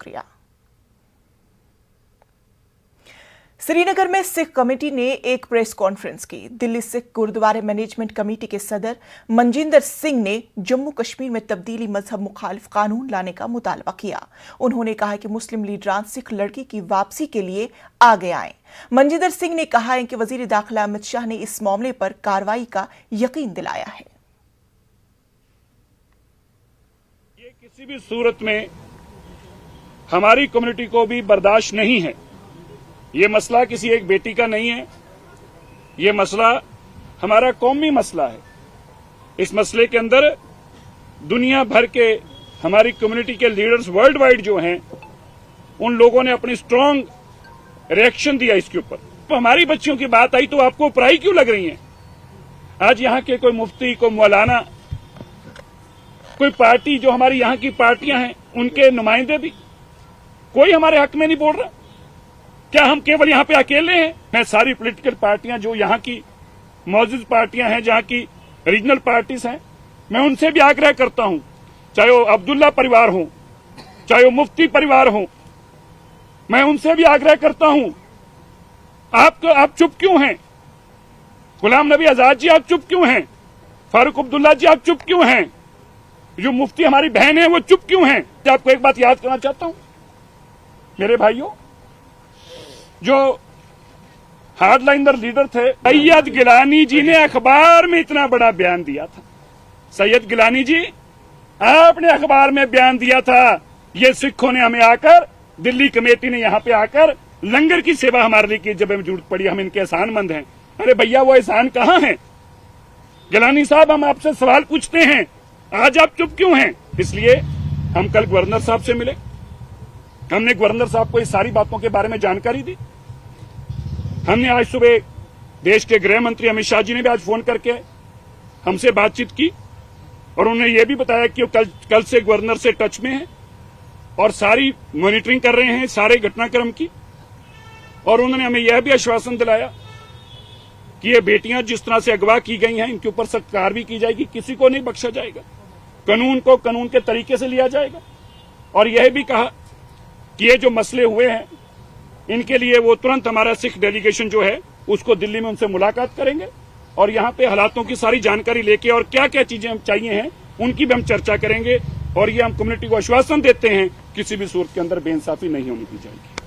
शुक्रिया। श्रीनगर में सिख कमेटी ने एक प्रेस कॉन्फ्रेंस की। दिल्ली सिख गुरुद्वारे मैनेजमेंट कमेटी के सदर मनजिंदर सिंह ने जम्मू कश्मीर में तब्दीली मजहब मुखालिफ कानून लाने का मुतालबा किया। उन्होंने कहा कि मुस्लिम लीडरान सिख लड़की की वापसी के लिए आगे आए। मनजिंदर सिंह ने कहा है कि वजीर दाखिला अमित शाह ने इस मामले पर कार्रवाई का यकीन दिलाया है। ये किसी भी सूरत में हमारी कम्युनिटी को भी बर्दाश्त नहीं है। ये मसला किसी एक बेटी का नहीं है, ये मसला हमारा कौमी मसला है। इस मसले के अंदर दुनिया भर के हमारी कम्युनिटी के लीडर्स वर्ल्ड वाइड जो हैं, उन लोगों ने अपनी स्ट्रांग रिएक्शन दिया इसके ऊपर। तो हमारी बच्चियों की बात आई तो आपको उपराई क्यों लग रही है? आज यहाँ के कोई मुफ्ती, कोई मौलाना, कोई पार्टी जो हमारी यहाँ की पार्टियां हैं, उनके नुमाइंदे भी कोई हमारे हक में नहीं बोल रहा। क्या हम केवल यहाँ पे अकेले हैं? मैं सारी पॉलिटिकल पार्टियां जो यहाँ की मौजूद पार्टियां हैं, जहाँ की रीजनल पार्टीज हैं, मैं उनसे भी आग्रह करता हूं, चाहे वो अब्दुल्ला परिवार हो, चाहे वो मुफ्ती परिवार हो, मैं उनसे भी आग्रह करता हूं, आप चुप क्यों हैं? गुलाम नबी आजाद जी आप चुप क्यों हैं? फारूक अब्दुल्ला जी आप चुप क्यों हैं? जो मुफ्ती हमारी बहन है वो चुप क्यों हैं? आपको एक बात याद करना चाहता हूं मेरे भाइयों, जो हार्डलाइनर लीडर थे सैयद गिलानी जी ने अखबार में इतना बड़ा बयान दिया था। सैयद गिलानी जी आपने अखबार में बयान दिया था, ये सिखों ने हमें आकर, दिल्ली कमेटी ने यहाँ पे आकर लंगर की सेवा हमारे लिए की, जब हमें जरूरत पड़ी हम इनके एहसानमंद हैं। अरे भैया वो एहसान कहाँ है? गिलानी साहब हम आपसे सवाल पूछते हैं, आज आप चुप क्यों हैं? इसलिए हम कल गवर्नर साहब से मिले, हमने गवर्नर साहब को इस सारी बातों के बारे में जानकारी दी। हमने आज सुबह देश के गृह मंत्री अमित शाह जी ने भी आज फोन करके हमसे बातचीत की और उन्होंने ये भी बताया कि वो कल से गवर्नर से टच में है और सारी मॉनिटरिंग कर रहे हैं सारे घटनाक्रम की। और उन्होंने हमें यह भी आश्वासन दिलाया कि ये बेटियां जिस तरह से अगवा की गई हैं, इनके ऊपर सख्त कार्रवाई की जाएगी, किसी को नहीं बख्शा जाएगा, कानून को कानून के तरीके से लिया जाएगा। और यह भी कहा कि ये जो मसले हुए हैं इनके लिए वो तुरंत हमारा सिख डेलीगेशन जो है उसको दिल्ली में उनसे मुलाकात करेंगे और यहाँ पे हालातों की सारी जानकारी लेके और क्या क्या चीजें हम चाहिए हैं उनकी भी हम चर्चा करेंगे। और ये हम कम्युनिटी को आश्वासन देते हैं किसी भी सूरत के अंदर बेइंसाफी नहीं होने दी जाएगी।